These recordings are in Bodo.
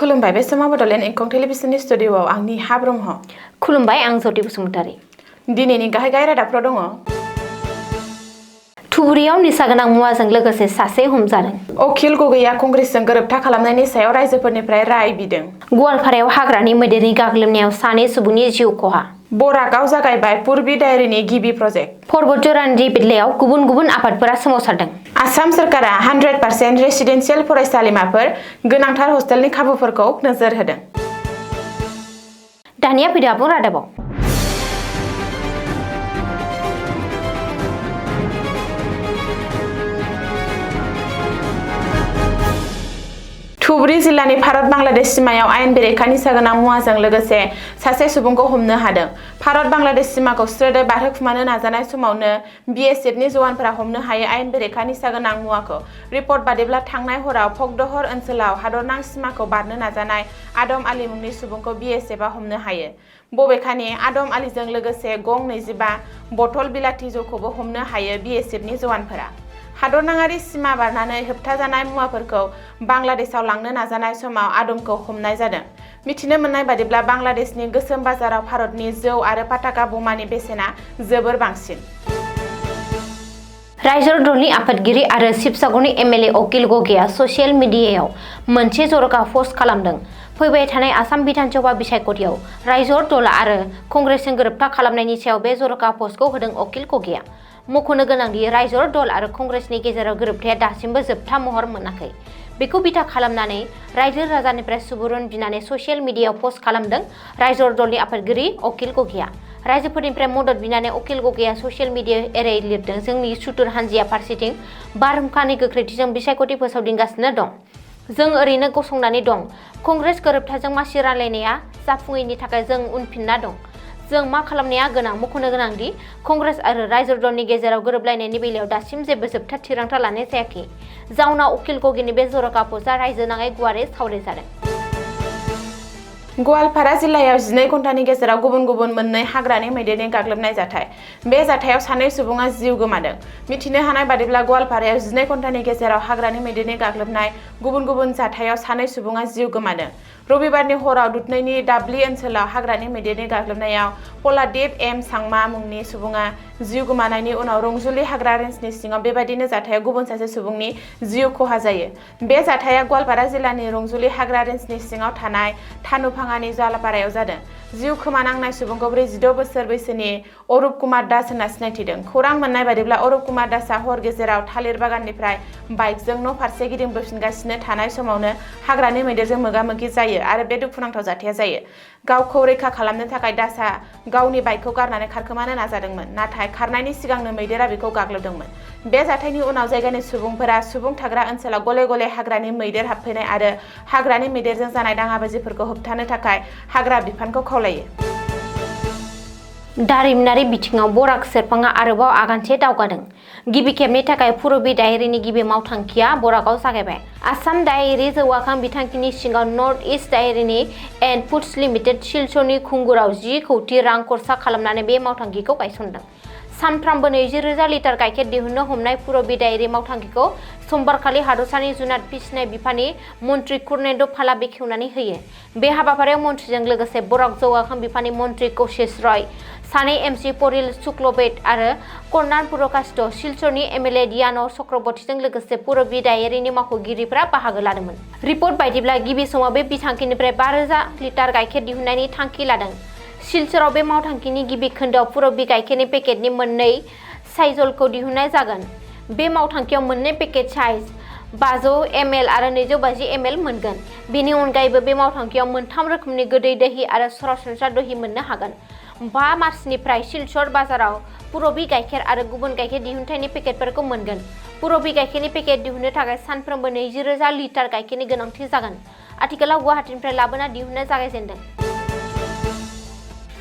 खुलुमबाय बे समाव बडलेण्ड इंखं टेलिभिजननि स्टुडिअआव आंनि हा ब्रह्म। खुलुमबाय आं ज्योति बसुमतारी। दिनैनि गाहाय रादाबफोराव दङ। थुबुरियाव निसा गोनां मुवाजों लोगोसे सासे हमजादों। अखिल गगैया कंग्रेसजों गोरोबथा खालामनायनि सायाव रायजोफोरनिफ्राय राय बिदों। गवालपारायाव हाग्रानि मैदेरनि गाग्लोबनायाव सानै सुबुंनि जिउ खहा। बराकआव जागायबाय पुर्बि डायरीनि गिबि प्रजेक्ट। पर्बत जरानि बेलायाव गुबुन गुबुन आफादफोरा सोमावसारदों। आसाम सरकारा 100% रेसिडेन्सियेल फरायसालिमाफोर गोनांथार हस्टेलनि खाबुफोरखौ नोजोर होदों। दानिया फैदो आबुं रादाबाव। धुबुरी जिल्लानि भारत बांलादेश सीमायाव आयेन बेरेखा निसा गोनां मुवाजों लोगोसे सासे सुबुंखौ हमनो हादों। भारत बांलादेश सीमाखौ स्रोदै बारहोखुमानो नाजानाय समावनो बीएसएफनि जवानफोरा हमनो हायै आयेन बेरेखा निसा गोनां मुवाखौ। रिपर्ट बादिब्ला थांनाय हराव फगदहर ओनसोलाव हादरनां सीमाखौ बारनो नाजानाय आदम आली मुंनि सुबुंखौ बीएसएफआ हमनो हायो। बबेखानि आदम आलीजों लोगोसे गं 25 बथल बिलाथि जौखौबो हमनो हायो बीएसएफनि जवानफोरा। हादरनाङारि सीमा बारनानै होबथाजानाय मुवाफोरखौ बांलादेशआव लांनो नाजानाय समाव आदमखौ हमनाय जादों। मिथिनो मोननाय बादिब्ला बांलादेशनि गोसोम बाजाराव भारतनि जौ आरो पाटाका बमानि बेसेना जोबोर बांसिन। रायजो दलनि आफादगिरि आरो शिबसागरनि एमएलए अखिल गगैया ससियेल मिडियायाव मोनसे जर'खा पस्ट खालामदों। फैबाय थानाय आसाम बिधानसभा बिसायख'थियाव रायजो दल आरो कंग्रेसजों गोरोबथा खालामनायनि सायाव बे जर'खा पस्टखौ होदों अखिल गगैया। मख'नो गोनांदि रायजो दल आरो कंग्रेसनि गेजेराव गोरोबथाया दासिमबो जोबथा महर मोनाखै। बेखौ बिथा खालामनानै रायजो राजानिफ्राय सुबुरुन बिनानै ससियेल मिडियायाव पस्ट खालामदों रायजो दलनि आफादगिरि अखिल गगैया। रायजोफोरनिफ्राय मदद बिनानै अखिल गगैया ससियेल मिडियायाव एरै लिरदों, जोंनि सुथुर हान्जाया फारसेथिं बारहुंखानि गोख्रैथिजों बिसायख'थि फोसावदिंगासिनो दं। जों ओरैनो गसंनानै दं। कंग्रेस गोरोबथाजों मासि रायलायनाया जाफुङैनि थाखाय जों उनफिनना दं। जों मा खालामनाया गोनां। मख'नो गोनांदि कंग्रेस आरो रायजो दलनि गेजेराव गोरोबलायनायनि बेलायाव दासिम जेबो जोबथा थिरांथा लानाय जायाखै। जाउनाव अखिल गगैनि बे जर'खा पस्टआ रायजो नाङै गुवारै सावरायजादों। गवालपारा जिल्लायाव 12 घन्टानि गेजेराव गुबुन गुबुन मोननै हाग्रानि मैदेरनि गाग्लोबनाय जाथाय। बे जाथायाव सानै सुबुङा जिउ गोमादों। मिथिनो हानाय बादिब्ला गवालपारायाव 12 घन्टानि गेजेराव हाग्रानि मैदेरनि गाग्लोबनाय गुबुन गुबुन जाथायाव सानै सुबुङा जिउ गोमादों। रबिबारनि हराव दुधनैनि दाब्लि ओनसोलाव हाग्रानि मैदेरनि गाग्लोबनायाव पलादेब एम सांमा मुंनि सुबुङा जिउ गोमानायनि उनाव रंजुली हाग्रा रेन्जनि सिङाव बेबायदिनो जाथायाव गुबुन सासे सुबुंनि जिउ खहा जायो। बे जाथाया गवालपारा जिल्लानि रंजुली हाग्रा रेन्जनि सिङाव थानाय थानुभाङानि जालापारायाव जादों। जिउ खोमानांनाय सुबुंखौ 46 बोसोर बैसोनि अरुप कुमार दास होनना सिनायथिदों। खौरां मोननाय बादिब्ला अरुप कुमार दासआ हर गेजेराव थालिर बागाननिफ्राय बाइकजों न' फारसे गिदिंबोफिनगासिनो थानाय समावनो हाग्रानि मैदेरजों मोगा-मोगि जायो आरो बे दुखुनांथाव जाथाया जायो। गावखौ रैखा खालामनो थाखाय दासआ गावनि बाइकखौ गारनानै खारखोमानो नाजादोंमोन, नाथाय खारनायनि सिगांनो मैदेरा बेखौ गाग्लोबदोंमोन। बे जाथायनि उनाव जायगानि सुबुंफोरा सुबुं थाग्रा ओनसोलाव गले-गले हाग्रानि मैदेर हाबफैनाय आरो हाग्रानि मैदेरजों जानाय दाङाबाजिफोरखौ होबथानो थाखाय हाग्रा बिफानखौ खावलायो। दारिमिनारि बिथिङाव बराक सेरफाङा आरोबाव आगानसे दावगादों। गिबि खेबनि थाखाय पुरबि डायरीनि गिबि मावथांखिया बराकआव जागायबाय। आसाम डायरी जौगाखां बिथांखिनि सिङाव नर्थ इस्ट डायरीनि एन्ड फुड्स लिमिटेड सिलचरनि खुंगुराव 10 कौटि रां खरसा खालामनानै बे मावथांखिखौ गायसनदों। सानफ्रामबो 20,000 लिटार गाइखेर दिहुननो हमनाय पुरबि डायरी मावथांखिखौ समबारखालि हादरसानि जुनार फिसिनाय बिफाननि मन्त्रि कुर्नेन्द' फाला बेखेवनानै होयो। बे हाबाफारियाव मन्थ्रिजों लोगोसे बराक जौगाखां बिफाननि मन्त्रि कशिश रय, सानै एमसि परिल शुक्लबैद्य आरो कर्नाल पुरकाष्ट, सिलचरनि एमएलए दियान चक्रवर्तीजों लोगोसे पुरबि डायरीनि मावख'गिरिफोरा बाहागो लादोंमोन। रिपर्ट बायदिब्ला गिबि समाव बे बिथांखिनिफ्राय 5,000 लिटार गाइखेर दिहुननायनि थांखि लादों। सिलचराव बे मावथांखिनि गिबि खोन्दोआव पुरबि गाइखेरनि पेकेटनि मोननै साइजलखौ दिहुननाय जागोन। बे मावथांखियाव मोननै पेकेट साइज 500 ml आरो 250 ml मोनगोन। बेनि अनगायैबो बे मावथांखियाव मोनथाम रोखोमनि गोदै दही आरो सरासनस्रा दही मोननो हागोन। 5 मार्चनिफ्राय सिलचर बाजाराव पुरबि गाइखेर आरो गुबुन गाइखेर दिहुनथायनि पेकेटफोरखौ मोनगोन। पुरबि गाइखेरनि पेकेट दिहुननो थाखाय सानफ्रोमबो 20,000 लिटार गाइखेरनि गोनांथि जागोन। आथिखालाव गुवाहाटीनिफ्राय लाबोना दिहुननो जागायजेनदों।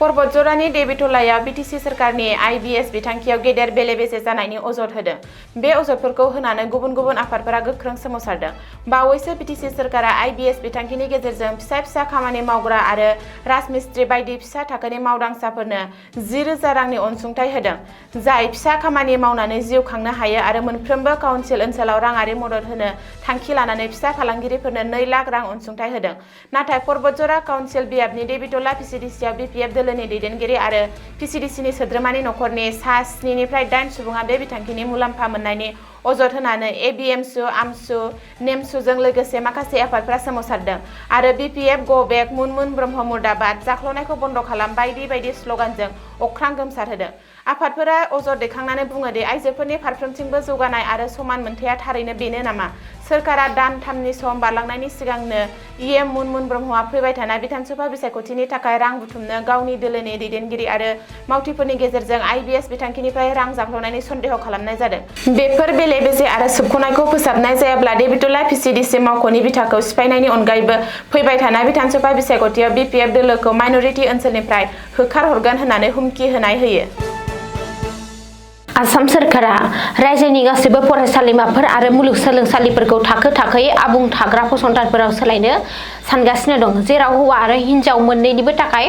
पर्बत जरानि देबिटलायाव बिटिसि सोरखारनि आइबिएस बिथांखियाव गेदेर बेले बेजे जानायनि अजद होदों। बे अजदफोरखौ होनानै गुबुन गुबुन आफादफोरा गोख्रों सोमावसारदों। बावैसो बिटिसि सोरखारा आइबिएस बिथांखिनि गेजेरजों फिसा फिसा खामानि मावग्रा आरो राजमिस्ट्रि बायदि फिसा थाखोनि मावदांसाफोरनो 10,000 रांनि अनसुंथाइ होदों, जाय फिसा खामानि मावनानै जिउ खांनो हायो आरो मोनफ्रोमबो काउन्सिल ओनसोलाव राङारि मदद होनो थांखि लानानै फिसा फालांगिरिफोरनो 2 लाख रां अनसुंथाइ होदों। नाथाय पर्बतजरा काउन्सिल बियाबनि देबिटला पिसिडिसिआव बिपिएफ दोलोनि दैदेनगिरि आरो पिसिडिसिनि सोद्रोमानि नखरनि सा 7 निफ्राय 8 सुबुङा बे बिथांखिनि मुलाम्फा मोननायनि अजद होनानै एबिएमसु, आमसु, नेमसुजों लोगोसे माखासे आफादफोरा सोमावसारदों आरो BPF go back, Munmun Brahma मुर्दाबाद, जाख्ल'नायखौ बन्द' खालाम बायदि बायदि स्लगानजों अख्रां गोमसारहोदों। आफादफोरा अजद दैखांनानै बुङो दि आइजोफोरनि फारफ्रोमथिंबो जौगानाय आरो समान मोनथाया थारैनो बेनो नामा? सोरखारा दान 3नि सम बारलांनायनि सिगांनो इएम मुनमुन ब्रह्मआ फैबाय थानाय बिधानसभा बिसायख'थिनि थाखाय रां बुथुमनो गावनि दोलोनि दैदेनगिरि आरो मावथिफोरनि गेजेरजों आइबिएस बिथांखिनिफ्राय रां जाख्ल'नायनि सन्देह खालामनाय जादों। बेफोर बेले बेजे आरो सोबख'नायखौ फोसाबनाय जायाब्ला देबिटला पिसिडिसि मावख'नि बिथाखौ सिफायनायनि अनगायैबो फैबाय थानाय बिधानसभा बिसायख'थियाव बिपिएफ दोलोखौ माइनरिटि ओनसोलनिफ्राय होखारहरगोन होननानै हुमखि होनाय होयो। आसाम सोरखारा रायजोनि गासैबो फरायसालिमाफोर आरो मुलुगसोलोंसालिफोरखौ थाखो थाखोयै आबुं थाग्रा फसंथानफोराव सोलायनो सानगासिनो दं, जेराव हौवा आरो हिन्जाव मोन्नैनिबो थाखाय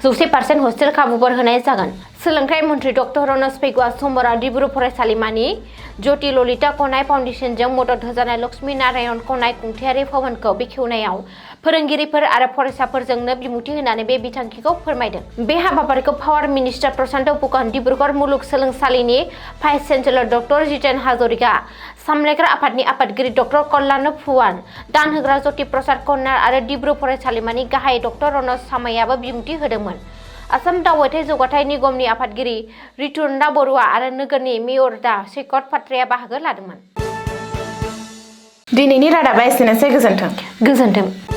100% हस्टेल खाबुफोर होनाय जागोन। सोलोंथाइ मन्थ्रि डक्टर रनज पेगुआ समबाराव डिब्रु फरायसालिमानि ज्योति ललिता कनाय फाउन्डेसनजों मदद होजानाय लक्ष्मी नारायण कनाय खुंथायारि भवनखौ बेखेवनायाव फोरोंगिरिफोर आरो फरायसाफोरजोंनो बिबुंथि होनानै बे बिथांखिखौ फोरमायदों। बे हाबाफारिखौ पावार मिनिस्टार प्रशान्त फुकन, डिब्रुगड़ मुलुगसोलोंसालिनि vice chancellor doctor Jiten Hazarika, सामलायग्रा आफादनि आफादगिरि डक्टर कल्याण फुवान, दान होग्रा ज्योति प्रसाद कन्नार आरो डिब्रु फरायसालिमानि गाहाय डक्टर रनज सामायाबो बिबुंथि होदोंमोन। आसाम दावबायथाय जौगाथाय निगमनि आफादगिरि रितुर्ना बरुवा आरो नोगोरनि मेयर डा सैकत पात्राया बाहागो लादोंमोन। दिनैनि रादाबा एसेनोसै। गोजोन्थों। गोजोन्थों।